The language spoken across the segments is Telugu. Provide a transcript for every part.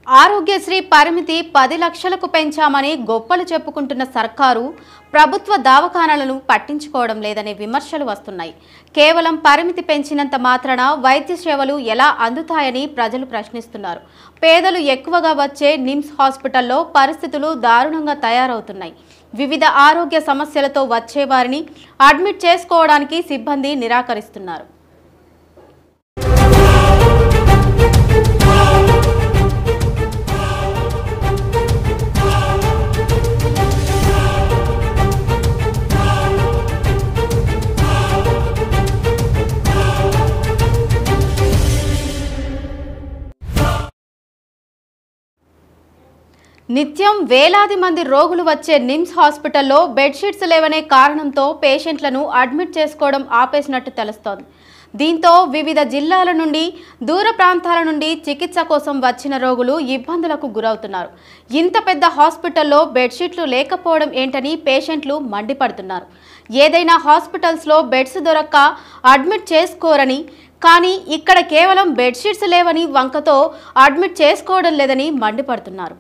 ఆరోగ్యశ్రీ పరిమితి 10 లక్షలకు పెంచామని గొప్పలు చెప్పుకుంటున్న సర్కారు ప్రభుత్వ దవాఖానాలను పట్టించుకోవడం లేదనే విమర్శలు వస్తున్నాయి. కేవలం పరిమితి పెంచినంత మాత్రాన వైద్య సేవలు ఎలా అందుతాయని ప్రజలు ప్రశ్నిస్తున్నారు. పేదలు ఎక్కువగా వచ్చే నిమ్స్ హాస్పిటల్లో పరిస్థితులు దారుణంగా తయారవుతున్నాయి. వివిధ ఆరోగ్య సమస్యలతో వచ్చే వారిని అడ్మిట్ చేసుకోవడానికి సిబ్బంది నిరాకరిస్తున్నారు. నిత్యం వేలాది మంది రోగులు వచ్చే నిమ్స్ హాస్పిటల్లో బెడ్షీట్స్ లేవనే కారణంతో పేషెంట్లను అడ్మిట్ చేసుకోవడం ఆపేసినట్టు తెలుస్తోంది. దీంతో వివిధ జిల్లాల నుండి దూర ప్రాంతాల నుండి చికిత్స కోసం వచ్చిన రోగులు ఇబ్బందులకు గురవుతున్నారు. ఇంత పెద్ద హాస్పిటల్లో బెడ్షీట్లు లేకపోవడం ఏంటని పేషెంట్లు మండిపడుతున్నారు. ఏదైనా హాస్పిటల్స్లో బెడ్స్ దొరక్క అడ్మిట్ చేసుకోరని, కానీ ఇక్కడ కేవలం బెడ్షీట్స్ లేవని వంకతో అడ్మిట్ చేసుకోవడం లేదని మండిపడుతున్నారు.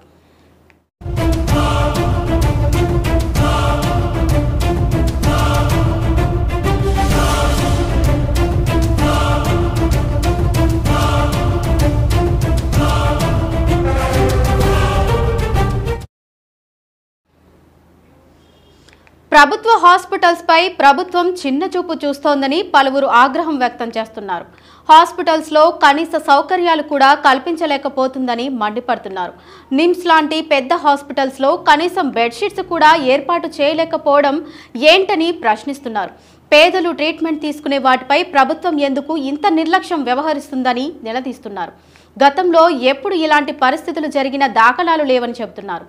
ప్రభుత్వ హాస్పిటల్స్ పై ప్రభుత్వం చిన్న చూపు చూస్తోందని పలువురు ఆగ్రహం వ్యక్తం చేస్తున్నారు. హాస్పిటల్స్ లో కనీస సౌకర్యాలు కూడా కల్పించలేకపోతుందని మండిపడుతున్నారు. నిమ్స్ లాంటి పెద్ద హాస్పిటల్స్ లో కనీసం బెడ్షీట్స్ కూడా ఏర్పాటు చేయలేకపోవడం ఏంటని ప్రశ్నిస్తున్నారు. పేదలు ట్రీట్మెంట్ తీసుకునే వాటిపై ప్రభుత్వం ఎందుకు ఇంత నిర్లక్ష్యం వ్యవహరిస్తుందని నిలదీస్తున్నారు. గతంలో ఎప్పుడు ఇలాంటి పరిస్థితులు జరిగిన దాఖలాలు లేవని చెబుతున్నారు.